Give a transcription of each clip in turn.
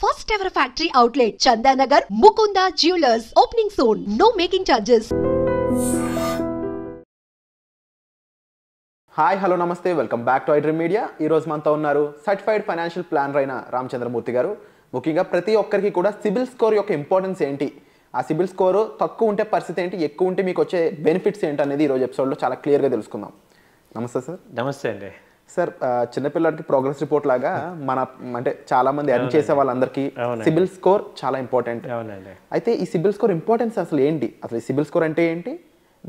First ever factory outlet, Chandanagar, Mukunda Jewelers, opening soon. No making charges. Hi hello నమస్తే welcome back to iDream Media. ఈరోజు మనతో ఉన్నారు certified financial planner అయిన రామచంద్రమూర్తి గారు. ముఖ్యంగా ప్రతి ఒక్కరికి కూడా సిబిల్ స్కోర్ యొక్క ఇంపార్టెన్స్ ఏంటి, ఆ సిబిల్ స్కోర్ తక్కువ ఉంటే పరిస్థితి ఏంటి, ఎక్కువ ఉంటే మీకు వచ్చే బెనిఫిట్స్ ఏంటి అనేది ఈరోజు ఎపిసోడ్లో చాలా క్లియర్గా తెలుసుకుందాం. నమస్తే సార్. నమస్తే అండి సార్, చిన్నపిల్లలకి ప్రోగ్రెస్ రిపోర్ట్ లాగా మన అంటే చాలా మంది ఎర్న్ చేసే వాళ్ళందరికీ సిబిల్ స్కోర్ చాలా ఇంపార్టెంట్. అవునండి. అయితే ఈ సిబిల్ స్కోర్ ఇంపార్టెన్స్ అసలు ఏంటి, అసలు ఈ సిబిల్ స్కోర్ అంటే ఏంటి,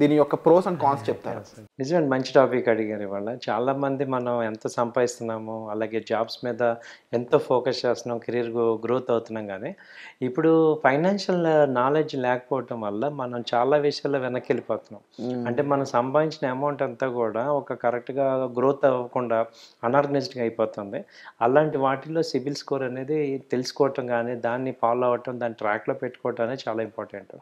దీని యొక్క ప్రోస్ అండ్ కాన్స్ చెప్తారు? నిజమే, మంచి టాపిక్ అడిగారు ఇవాళ. చాలా మంది మనం ఎంత సంపాదిస్తున్నాము, అలాగే జాబ్స్ మీద ఎంతో ఫోకస్ చేస్తున్నాం, కెరీర్ గ్రోత్ అవుతున్నాం, కానీ ఇప్పుడు ఫైనాన్షియల్ నాలెడ్జ్ లేకపోవటం వల్ల మనం చాలా విషయాల్లో వెనక్కి వెళ్ళిపోతున్నాం. అంటే మనం సంపాదించిన అమౌంట్ అంతా కూడా ఒక కరెక్ట్గా గ్రోత్ అవ్వకుండా అనార్గనైజ్డ్గా అయిపోతుంది. అలాంటి వాటిల్లో సిబిల్ స్కోర్ అనేది తెలుసుకోవటం కానీ, దాన్ని ఫాలో అవ్వటం, దాన్ని ట్రాక్లో పెట్టుకోవటం అనేది చాలా ఇంపార్టెంట్.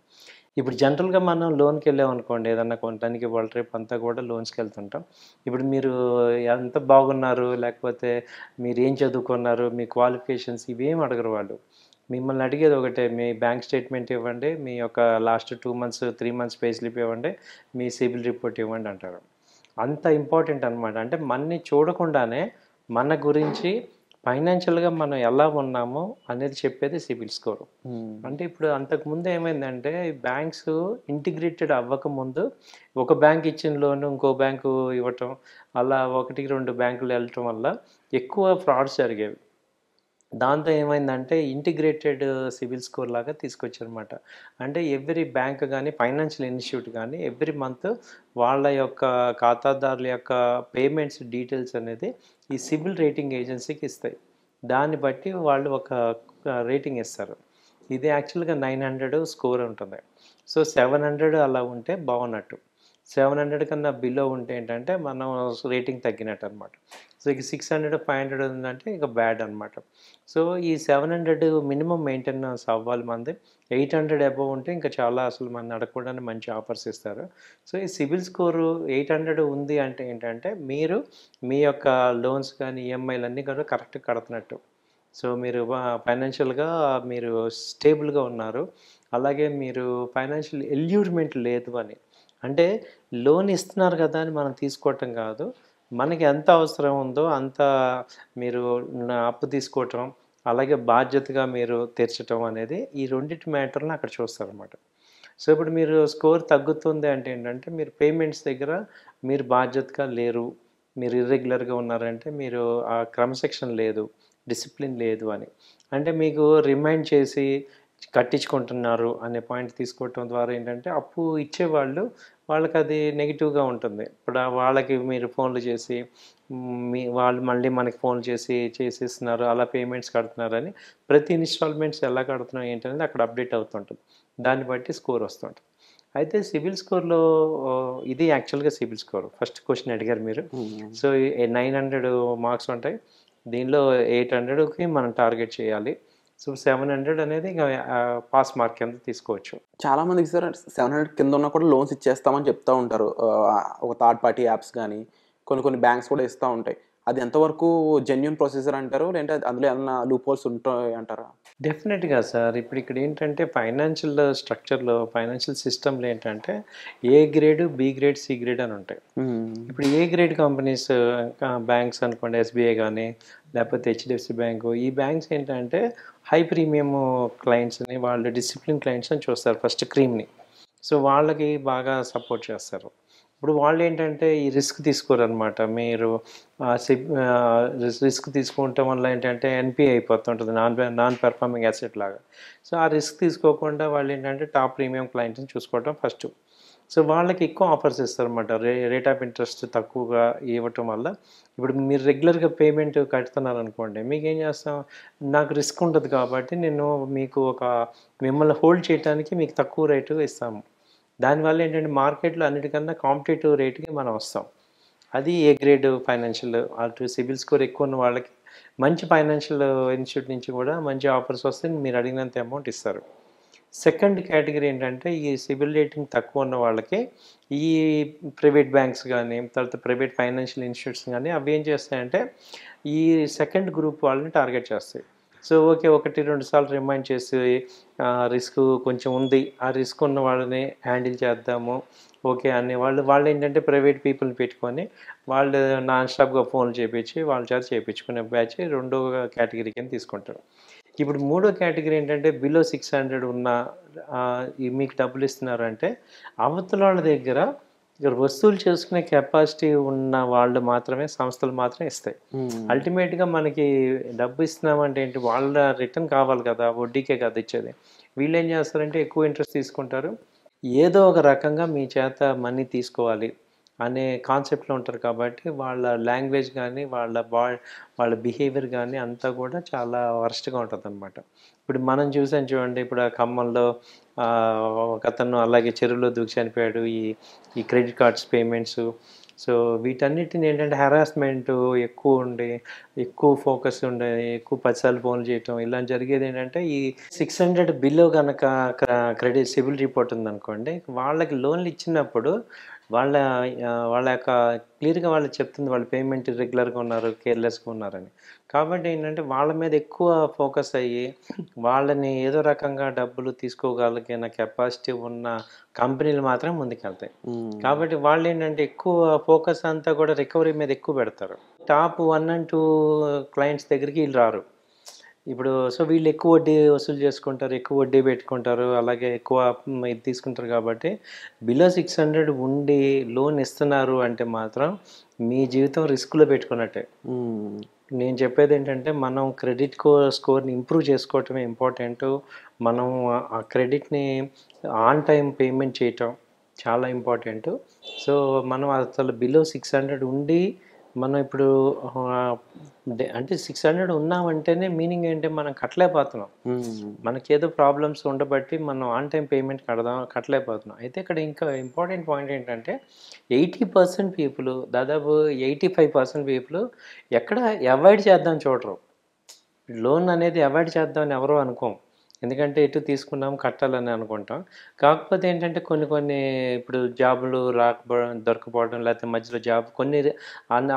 ఇప్పుడు జనరల్గా మనం లోన్కి వెళ్ళామనుకోండి, ఏదన్నా కొనడానికి వాళ్ళ రేపు అంతా కూడా లోన్స్కి వెళ్తుంటాం. ఇప్పుడు మీరు ఎంత బాగున్నారు, లేకపోతే మీరు ఏం చదువుకున్నారు, మీ క్వాలిఫికేషన్స్ ఇవేం అడగరు వాళ్ళు. మిమ్మల్ని అడిగేది ఒకటే, మీ బ్యాంక్ స్టేట్మెంట్ ఇవ్వండి, మీ యొక్క last 2 months 3 months pay slip ఇవ్వండి, మీ సిబిల్ రిపోర్ట్ ఇవ్వండి అంటారు. అంత ఇంపార్టెంట్ అనమాట. అంటే మనని చూడకుండానే మన గురించి ఫైనాన్షియల్గా మనం ఎలా ఉన్నామో అనేది చెప్పేది సిబిల్ స్కోర్. అంటే ఇప్పుడు అంతకుముందు ఏమైందంటే, బ్యాంక్స్ ఇంటిగ్రేటెడ్ అవ్వకముందు ఒక బ్యాంక్ ఇచ్చిన లోన్ ఇంకో బ్యాంకు ఇవ్వటం, అలా 1-2 బ్యాంకులు వెళ్ళటం వల్ల ఎక్కువ ఫ్రాడ్స్ జరిగేవి. దాంతో ఏమైందంటే ఇంటిగ్రేటెడ్ సిబిల్ స్కోర్ లాగా తీసుకొచ్చారనమాట. అంటే ఎవ్రీ బ్యాంక్ కానీ, ఫైనాన్షియల్ ఇన్స్టిట్యూట్ కానీ ఎవ్రీ మంత్ వాళ్ళ యొక్క ఖాతాదారుల యొక్క పేమెంట్స్ డీటెయిల్స్ అనేది ఈ సిబిల్ రేటింగ్ ఏజెన్సీకి ఇస్తాయి. దాన్ని బట్టి వాళ్ళు ఒక రేటింగ్ ఇస్తారు. ఇది యాక్చువల్గా 900 స్కోర్ ఉంటుంది. సో 700 అలా ఉంటే బాగున్నట్టు. 700 కన్నా బిలో ఉంటే ఏంటంటే మనం రేటింగ్ తగ్గినట్టు అనమాట. సో ఇక 600 500 ఉందంటే ఇక బ్యాడ్ అనమాట. సో ఈ 700 మినిమం మెయింటెనెన్స్ అవ్వాలి మంది. 800 అబోవ్ ఉంటే ఇంకా చాలా అసలు మన అడగకుండానే మంచి ఆఫర్స్ ఇస్తారు. సో ఈ సిబిల్ స్కోరు 800 ఉంది అంటే ఏంటంటే మీరు మీ యొక్క లోన్స్ కానీ ఈఎంఐలు అన్నీ కూడా కరెక్ట్గా కడుతున్నట్టు. సో మీరు ఫైనాన్షియల్గా మీరు స్టేబుల్గా ఉన్నారు. అలాగే మీరు ఫైనాన్షియల్ ఎల్యూర్మెంట్ లేదు అని. అంటే లోన్ ఇస్తున్నారు కదా అని మనం తీసుకోవటం కాదు, మనకి ఎంత అవసరం ఉందో అంత మీరు అప్పు తీసుకోవటం, అలాగే బాధ్యతగా మీరు తీర్చడం అనేది ఈ రెండింటి మ్యాటర్ని అక్కడ చూస్తారనమాట. సో ఇప్పుడు మీరు స్కోర్ తగ్గుతుంది అంటే ఏంటంటే, మీరు పేమెంట్స్ దగ్గర మీరు బాధ్యతగా లేరు, మీరు ఇర్రెగ్యులర్గా ఉన్నారంటే మీరు ఆ క్రమశిక్షణ లేదు, డిసిప్లిన్ లేదు అని. అంటే మీకు రిమైండ్ చేసి కట్టించుకుంటున్నారు అనే పాయింట్ తీసుకోవటం ద్వారా ఏంటంటే, అప్పు ఇచ్చేవాళ్ళు వాళ్ళకి అది నెగిటివ్గా ఉంటుంది. ఇప్పుడు వాళ్ళకి మీరు ఫోన్లు చేసి వాళ్ళు మళ్ళీ మనకి ఫోన్ చేసి చేసేస్తున్నారు, అలా పేమెంట్స్ కడుతున్నారని ప్రతి ఇన్స్టాల్మెంట్స్ ఎలా కడుతున్నాం ఏంటనేది అక్కడ అప్డేట్ అవుతుంటుంది. దాన్ని బట్టి స్కోర్ వస్తుంటుంది. అయితే సిబిల్ స్కోర్లో ఇది యాక్చువల్గా సిబిల్ స్కోర్. ఫస్ట్ క్వశ్చన్ అడిగారు మీరు. సో 900 మార్క్స్ ఉంటాయి. దీనిలో 800కి మనం టార్గెట్ చేయాలి. సో 700 అనేది ఇక పాస్ మార్క్ కింద తీసుకోవచ్చు. చాలా మందికి సార్ 700 కింద ఉన్నా కూడా లోన్స్ ఇచ్చేస్తామని చెప్తూ ఉంటారు. ఒక థర్డ్ పార్టీ యాప్స్ కానీ కొన్ని బ్యాంక్స్ కూడా ఇస్తూ ఉంటాయి. అది ఎంతవరకు జెన్యూన్ ప్రొసీజర్ అంటారు, లేదంటే అందులో ఏమన్నా లూప్ హోల్స్ ఉంటాయి అంటారా? డెఫినెట్గా సార్. ఇప్పుడు ఇక్కడ ఏంటంటే ఫైనాన్షియల్ స్ట్రక్చర్లో, ఫైనాన్షియల్ సిస్టంలో ఏంటంటే A grade, B grade, C grade అని ఉంటాయి. ఇప్పుడు ఏ గ్రేడ్ కంపెనీస్ బ్యాంక్స్ అనుకోండి, ఎస్బీఐ కానీ లేకపోతే హెచ్డిఎఫ్సి బ్యాంకు, ఈ బ్యాంక్స్ ఏంటంటే హై ప్రీమియం క్లయింట్స్ని, వాళ్ళు డిసిప్లిన్ క్లయింట్స్ అని చూస్తారు ఫస్ట్, క్రీమ్ని. సో వాళ్ళకి బాగా సపోర్ట్ చేస్తారు. ఇప్పుడు వాళ్ళు ఏంటంటే ఈ రిస్క్ తీసుకోరనమాట. మీరు రిస్క్ తీసుకుంటాం వల్ల ఏంటంటే ఎన్పిఏ అయిపోతుంటుంది, నాన్ పెర్ఫార్మింగ్ అసెట్ లాగా. సో ఆ రిస్క్ తీసుకోకుండా వాళ్ళు ఏంటంటే టాప్ ప్రీమియం క్లయింట్స్ని చూసుకోవటం ఫస్ట్. సో వాళ్ళకి ఎక్కువ ఆఫర్స్ ఇస్తారనమాట. రేట్ ఆఫ్ ఇంట్రెస్ట్ తక్కువగా ఇవ్వటం వల్ల, ఇప్పుడు మీరు రెగ్యులర్గా పేమెంట్ కడుతున్నారనుకోండి, మీకు ఏం చేస్తాం, నాకు రిస్క్ ఉంటుంది కాబట్టి నేను మీకు మిమ్మల్ని హోల్డ్ చేయడానికి మీకు తక్కువ రేటు ఇస్తాము. దానివల్ల ఏంటంటే మార్కెట్లో అన్నిటికన్నా కాంపిటేటివ్ రేటుకి మనం వస్తాం. అది ఏ గ్రేడ్ ఫైనాన్షియల్. అటు సిబిల్ స్కోర్ ఎక్కువ ఉన్న వాళ్ళకి మంచి ఫైనాన్షియల్ ఇన్స్టిట్యూట్ నుంచి కూడా మంచి ఆఫర్స్ వస్తే మీరు అడిగినంత అమౌంట్ ఇస్తారు. సెకండ్ కేటగిరీ ఏంటంటే, ఈ సిబిల్ రేటింగ్ తక్కువ ఉన్న వాళ్ళకి ఈ ప్రైవేట్ బ్యాంక్స్ కానీ, తర్వాత ప్రైవేట్ ఫైనాన్షియల్ ఇన్స్టిట్యూట్స్ కానీ అవి ఏం చేస్తాయంటే ఈ సెకండ్ గ్రూప్ వాళ్ళని టార్గెట్ చేస్తాయి. సో ఓకే, 1-2 సార్లు రిమైండ్ చేసి రిస్క్ కొంచెం ఉంది, ఆ రిస్క్ ఉన్న వాళ్ళని హ్యాండిల్ చేద్దాము ఓకే అనే వాళ్ళు ఏంటంటే ప్రైవేట్ పీపుల్ని పెట్టుకొని వాళ్ళు నాన్ స్టాప్గా ఫోన్లు చేయించి వాళ్ళ చేత చేయించుకునే బ్యాచ్ రెండో కేటగిరీ కింద తీసుకుంటారు. ఇప్పుడు మూడో కేటగిరీ ఏంటంటే బిలో 600 ఉన్న మీకు డబ్బులు ఇస్తున్నారంటే అవతల వాళ్ళ దగ్గర వసూలు చేసుకునే కెపాసిటీ ఉన్న వాళ్ళు మాత్రమే, సంస్థలు మాత్రమే ఇస్తాయి. అల్టిమేట్గా మనకి డబ్బు ఇస్తున్నామంటే ఏంటి, వాళ్ళ రిటర్న్ కావాలి కదా, వడ్డీకే కదా ఇచ్చేది. వీళ్ళు ఏం చేస్తారంటే ఎక్కువ ఇంట్రెస్ట్ తీసుకుంటారు, ఏదో ఒక రకంగా మీ చేత మనీ తీసుకోవాలి అనే కాన్సెప్ట్లో ఉంటారు. కాబట్టి వాళ్ళ లాంగ్వేజ్ కానీ వాళ్ళ బిహేవియర్ కానీ అంతా కూడా చాలా వరస్ట్గా ఉంటుంది అనమాట. ఇప్పుడు మనం చూసాం చూడండి, ఇప్పుడు ఆ ఖమ్మంలో ఒక అతను అలాగే చెరువులో దూకి చనిపోయాడు. ఈ క్రెడిట్ కార్డ్స్ పేమెంట్స్, సో వీటన్నిటిని ఏంటంటే హెరాస్మెంట్ ఎక్కువ ఉండి, ఎక్కువ ఫోకస్ ఉండే, ఎక్కువ 10 సార్లు ఫోన్లు చేయటం ఇలా జరిగేది. ఏంటంటే ఈ 600 బిలో కనుక క్రెడిట్ సిబిల్ రిపోర్ట్ ఉందనుకోండి, వాళ్ళకి లోన్లు ఇచ్చినప్పుడు వాళ్ళ వాళ్ళ యొక్క క్లియర్గా వాళ్ళు చెప్తుంది వాళ్ళు పేమెంట్ ఇర్రెగ్యులర్గా ఉన్నారు, కేర్లెస్గా ఉన్నారని. కాబట్టి ఏంటంటే వాళ్ళ మీద ఎక్కువ ఫోకస్ అయ్యి వాళ్ళని ఏదో రకంగా డబ్బులు తీసుకోగలిగిన కెపాసిటీ ఉన్న కంపెనీలు మాత్రం ముందుకెళ్తాయి. కాబట్టి వాళ్ళు ఏంటంటే ఎక్కువ ఫోకస్ అంతా కూడా రికవరీ మీద ఎక్కువ పెడతారు. టాప్ 1 and 2 క్లయింట్స్ దగ్గరికి వీళ్ళు రారు. ఇప్పుడు సో వీళ్ళు ఎక్కువ వడ్డీ వసూలు చేసుకుంటారు, ఎక్కువ వడ్డీ పెట్టుకుంటారు, అలాగే ఎక్కువ ఇది తీసుకుంటారు. కాబట్టి బిలో 600 ఉండి లోన్ ఇస్తున్నారు అంటే మాత్రం మీ జీవితం రిస్క్లో పెట్టుకున్నట్టే. నేను చెప్పేది ఏంటంటే మనం క్రెడిట్ స్కోర్ని ఇంప్రూవ్ చేసుకోవటమే ఇంపార్టెంట్. మనం ఆ క్రెడిట్ని ఆన్ టైం పేమెంట్ చేయటం చాలా ఇంపార్టెంట్. సో మనం అసలు బిలో 600 ఉండి మనం ఇప్పుడు అంటే 600 ఉన్నామంటేనే మీనింగ్ ఏంటి, మనం కట్టలేకపోతున్నాం. మనకేదో ప్రాబ్లమ్స్ ఉండబట్టి మనం ఆన్ టైం పేమెంట్ కట్టలేకపోతున్నాం. అయితే ఇక్కడ ఇంకా ఇంపార్టెంట్ పాయింట్ ఏంటంటే 80% పీపుల్, దాదాపు 85% పీపుల్ ఎక్కడ అవాయిడ్ చేద్దాం చూడరు. లోన్ అనేది అవాయిడ్ చేద్దామని ఎవరో అనుకోం, ఎందుకంటే ఎటు తీసుకున్నాం కట్టాలని అనుకుంటాం. కాకపోతే ఏంటంటే కొన్ని ఇప్పుడు జాబులు దొరకపోవడం, లేకపోతే మధ్యలో జాబ్ కొన్ని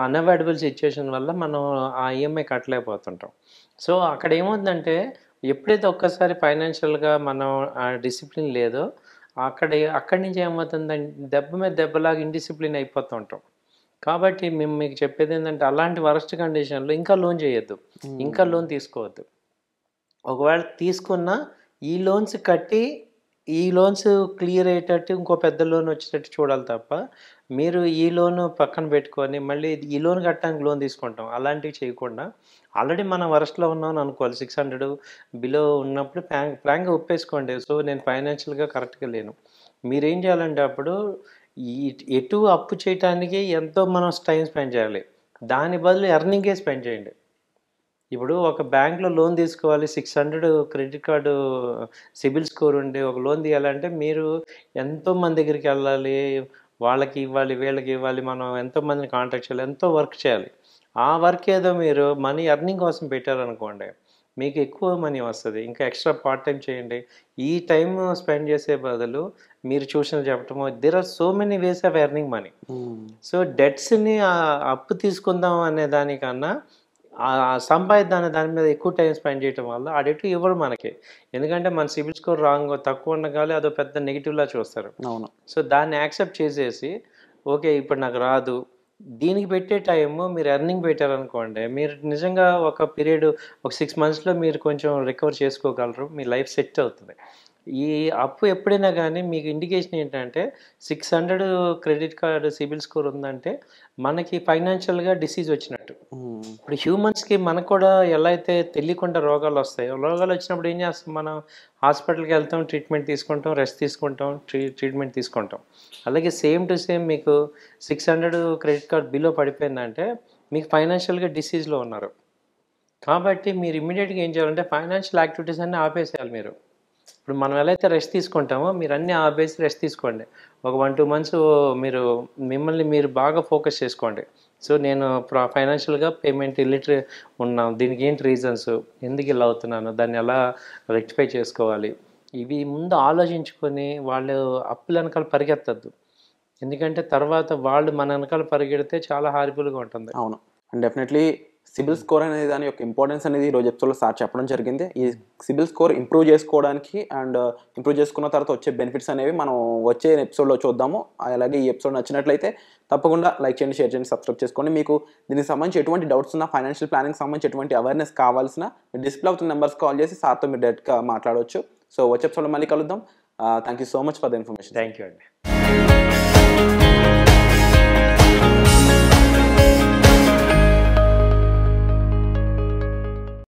అన్అవాయిడబుల్ సిచ్యువేషన్ వల్ల మనం ఆ ఈఎంఐ కట్టలేకపోతుంటాం. సో అక్కడ ఏమవుతుందంటే ఎప్పుడైతే ఒక్కసారి ఫైనాన్షియల్గా మనం ఆ డిసిప్లిన్ లేదో అక్కడి నుంచి ఏమవుతుందంటే దెబ్బ మీద దెబ్బలాగా ఇండిసిప్లిన్ అయిపోతూ ఉంటాం. కాబట్టి మేము మీకు చెప్పేది ఏంటంటే అలాంటి వరస్ట్ కండిషన్లో ఇంకా లోన్ చేయొద్దు, ఇంకా లోన్ తీసుకోవద్దు. ఒకవేళ తీసుకున్నా ఈ లోన్స్ కట్టి ఈ లోన్స్ క్లియర్ అయ్యేటట్టు ఇంకో పెద్ద లోన్ వచ్చేటట్టు చూడాలి తప్ప మీరు ఈ లోన్ పక్కన పెట్టుకొని మళ్ళీ ఈ లోన్ కట్టడానికి లోన్ తీసుకుంటాం అలాంటివి చేయకుండా ఆల్రెడీ మనం వరస్ట్లో ఉన్నామని అనుకోవాలి. 600 బిలో ఉన్నప్పుడు ఫ్రాంక్గా ఒప్పేసుకోండి. సో నేను ఫైనాన్షియల్గా కరెక్ట్గా లేను. మీరేం చేయాలంటే అప్పుడు ఎటు అప్పు చేయటానికి ఎంతో మనం టైం స్పెండ్ చేయాలి, దాని బదులు ఎర్నింగే స్పెండ్ చేయండి. ఇప్పుడు ఒక బ్యాంక్లో లోన్ తీసుకోవాలి, 600 క్రెడిట్ కార్డు సిబిల్ స్కోర్ ఉండి ఒక లోన్ తీయాలంటే మీరు ఎంతోమంది దగ్గరికి వెళ్ళాలి, వాళ్ళకి ఇవ్వాలి, వీళ్ళకి ఇవ్వాలి, మనం ఎంతోమందిని కాంటాక్ట్ చేయాలి, ఎంతో వర్క్ చేయాలి. ఆ వర్క్ ఏదో మీరు మనీ ఎర్నింగ్ కోసం పెట్టారనుకోండి, మీకు ఎక్కువ మనీ వస్తుంది. ఇంకా ఎక్స్ట్రా పార్ట్ టైం చేయండి. ఈ టైం స్పెండ్ చేసే బదులు మీరు ట్యూషన్లు చెప్పటము, there are so many ways of earning money. So డెట్స్ని అప్పు తీసుకుందాం అనే దానికన్నా సంపాదిద్దాం దాని మీద ఎక్కువ టైం స్పెండ్ చేయడం వల్ల అడెటు ఇవ్వరు మనకి. ఎందుకంటే మన సిబిల్ స్కోర్ తక్కువ ఉండగానే అదో పెద్ద నెగిటివ్లా చూస్తారు. అవును. సో దాన్ని యాక్సెప్ట్ చేసేసి ఓకే ఇప్పుడు నాకు రాదు, దీనికి పెట్టే టైము మీరు ఎర్నింగ్ పెట్టారనుకోండి, మీరు నిజంగా ఒక పీరియడ్ ఒక 6 monthsలో మీరు కొంచెం రికవర్ చేసుకోగలరు, మీ లైఫ్ సెట్ అవుతుంది. ఈ అప్పు ఎప్పుడైనా కానీ మీకు ఇండికేషన్ ఏంటంటే 600 క్రెడిట్ కార్డు సిబిల్ స్కోర్ ఉందంటే మనకి ఫైనాన్షియల్గా డిసీజ్ వచ్చినట్టు. ఇప్పుడు హ్యూమన్స్కి మనకు కూడా ఎలా అయితే తెలియకుండా రోగాలు వస్తాయో, రోగాలు వచ్చినప్పుడు ఏం చేస్తాం, మనం హాస్పిటల్కి వెళ్తాం, ట్రీట్మెంట్ తీసుకుంటాం, రెస్ట్ తీసుకుంటాం, ట్రీట్మెంట్ తీసుకుంటాం. అలాగే సేమ్ టు సేమ్ మీకు 600 క్రెడిట్ కార్డ్ బిలో పడిపోయిందంటే మీకు ఫైనాన్షియల్గా డిసీజ్లో ఉన్నారు. కాబట్టి మీరు ఇమ్మీడియట్గా ఏం చేయాలంటే ఫైనాన్షియల్ యాక్టివిటీస్ అన్నీ ఆపేసేయాలి. మీరు ఇప్పుడు మనం ఎలా అయితే రెస్ట్ తీసుకుంటామో మీరు అన్నీ ఆపేసి రెస్ట్ తీసుకోండి. ఒక 1-2 months మిమ్మల్ని మీరు బాగా ఫోకస్ చేసుకోండి. సో నేను ఫైనాన్షియల్గా పేమెంట్ ఇల్లిటరీ ఉన్నాం, దీనికి ఏంటి రీజన్స్, ఎందుకు ఇలా అవుతున్నాను, దాన్ని ఎలా రెక్టిఫై చేసుకోవాలి, ఇవి ముందు ఆలోచించుకొని వాళ్ళు అప్పుల వెనకాల పరిగెత్తద్దు. ఎందుకంటే తర్వాత వాళ్ళు మన వెనకాల పరిగెడితే చాలా హారిబుల్గా ఉంటుంది. అవును. అండ్ డెఫినెట్లీ సిబిల్ స్కోర్ అనేది దాని యొక్క ఇంపార్టెన్స్ అనేది ఈరోజు ఎపిసోడ్లో సార్ చెప్పడం జరిగింది. ఈ సిబిల్ స్కోర్ ఇంప్రూవ్ చేసుకోవడానికి అండ్ ఇంప్రూవ్ చేసుకున్న తర్వాత వచ్చే బెనిఫిట్స్ అనేవి మనం వచ్చే ఎపిసోడ్లో చూద్దాము. అలాగే ఈ ఎపిసోడ్ నచ్చినట్లయితే తప్పకుండా లైక్ చేయండి, షేర్ చేయండి, సబ్స్క్రైబ్ చేసుకోండి. మీకు దీనికి సంబంధించి ఎటువంటి డౌట్స్ ఉన్నా, ఫైనాన్షియల్ ప్లానింగ్ సంబంధించి ఎటువంటి అవేర్నెస్ కావాల్సిన డిస్ప్లే అవుతున్న నెంబర్స్ కాల్ చేసి సార్తో మీరు డైరెక్ట్గా మాట్లాడవచ్చు. సో వచ్చే ఎపిసోడ్లో మళ్ళీ కలుద్దాం. Thank you so much for the information. Thank you అండి.